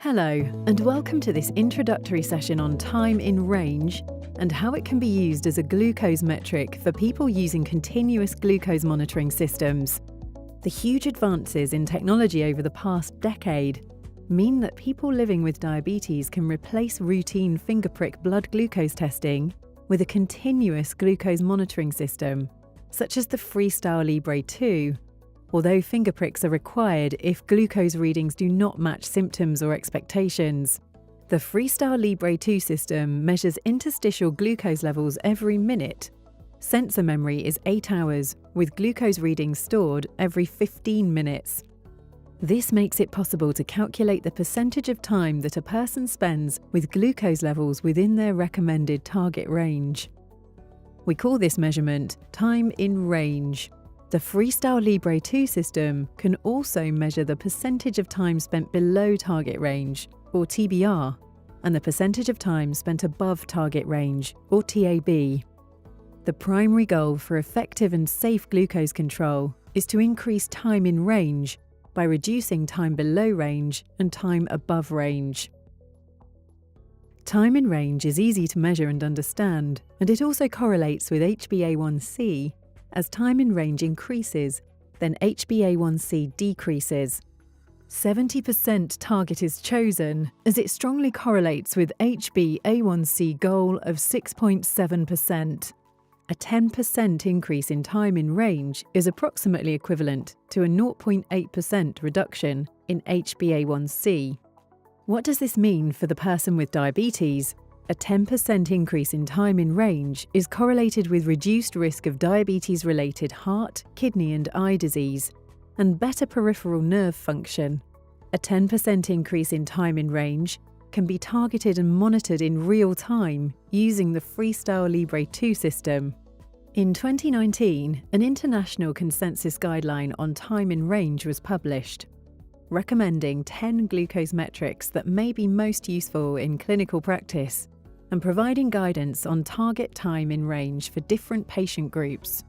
Hello, and welcome to this introductory session on time in range and how it can be used as a glucose metric for people using continuous glucose monitoring systems. The huge advances in technology over the past decade mean that people living with diabetes can replace routine finger prick blood glucose testing with a continuous glucose monitoring system, such as the FreeStyle Libre 2, although finger pricks are required if glucose readings do not match symptoms or expectations. The FreeStyle Libre 2 system measures interstitial glucose levels every minute. Sensor memory is 8 hours, with glucose readings stored every 15 minutes. This makes it possible to calculate the percentage of time that a person spends with glucose levels within their recommended target range. We call this measurement time in range. The FreeStyle Libre 2 system can also measure the percentage of time spent below target range, or TBR, and the percentage of time spent above target range, or TAB. The primary goal for effective and safe glucose control is to increase time in range by reducing time below range and time above range. Time in range is easy to measure and understand, and it also correlates with HbA1c. As time in range increases, then HbA1c decreases. 70% target is chosen as it strongly correlates with HbA1c goal of 6.7%. A 10% increase in time in range is approximately equivalent to a 0.8% reduction in HbA1c. What does this mean for the person with diabetes? A 10% increase in time in range is correlated with reduced risk of diabetes-related heart, kidney and eye disease, and better peripheral nerve function. A 10% increase in time in range can be targeted and monitored in real time using the FreeStyle Libre 2 system. In 2019, an international consensus guideline on time in range was published, recommending 10 glucose metrics that may be most useful in clinical practice and providing guidance on target time in range for different patient groups.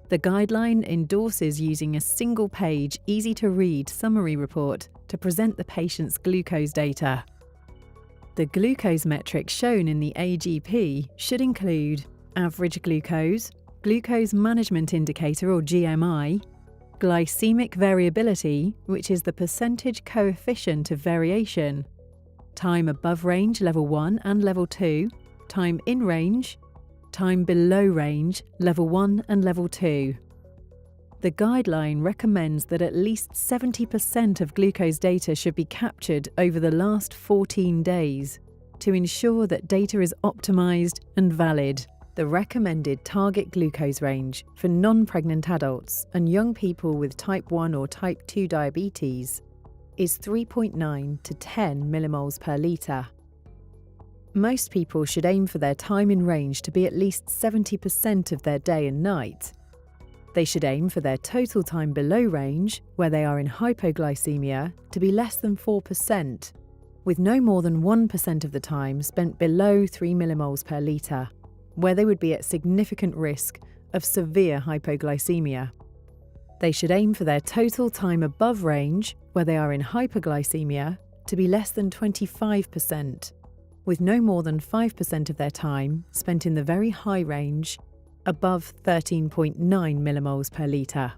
The guideline endorses using a single-page, easy-to-read summary report to present the patient's glucose data. The glucose metrics shown in the AGP should include average glucose, glucose management indicator or GMI, glycemic variability, which is the percentage coefficient of variation, time above range level 1 and level 2, time in range, time below range level 1 and level 2. The guideline recommends that at least 70% of glucose data should be captured over the last 14 days to ensure that data is optimized and valid. The recommended target glucose range for non-pregnant adults and young people with type 1 or type 2 diabetes is 3.9 to 10 millimoles per litre. Most people should aim for their time in range to be at least 70% of their day and night. They should aim for their total time below range, where they are in hypoglycemia, to be less than 4%, with no more than 1% of the time spent below 3 millimoles per litre, where they would be at significant risk of severe hypoglycemia. They should aim for their total time above range, where they are in hyperglycemia, to be less than 25%, with no more than 5% of their time spent in the very high range, above 13.9 millimoles per litre.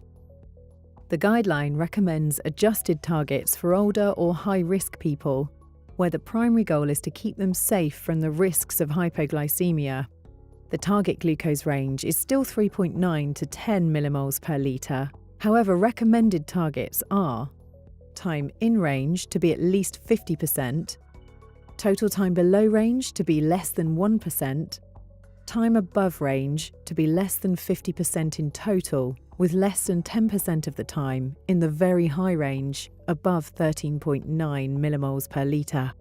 The guideline recommends adjusted targets for older or high-risk people, where the primary goal is to keep them safe from the risks of hypoglycemia. The target glucose range is still 3.9 to 10 millimoles per litre. However, recommended targets are time in range to be at least 50%, total time below range to be less than 1%, time above range to be less than 50% in total, with less than 10% of the time in the very high range, above 13.9 millimoles per litre.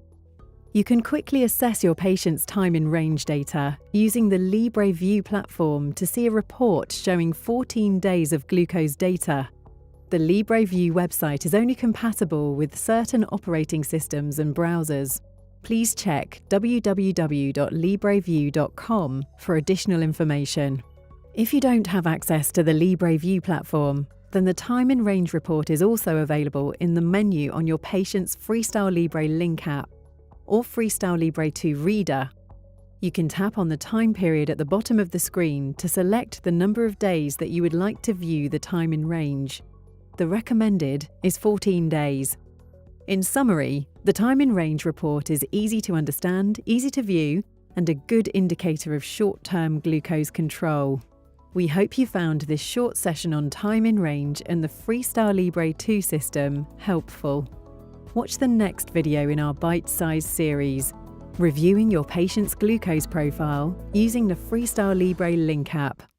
You can quickly assess your patient's time in range data using the Libre View platform to see a report showing 14 days of glucose data. The Libre View website is only compatible with certain operating systems and browsers. Please check www.libreview.com for additional information. If you don't have access to the Libre View platform, then the time in range report is also available in the menu on your patient's FreeStyle Libre Link app or FreeStyle Libre 2 reader. You can tap on the time period at the bottom of the screen to select the number of days that you would like to view the time in range. The recommended is 14 days. In summary, the time in range report is easy to understand, easy to view, and a good indicator of short-term glucose control. We hope you found this short session on time in range and the FreeStyle Libre 2 system helpful. Watch the next video in our bite-sized series, reviewing your patient's glucose profile using the FreeStyle Libre Link app.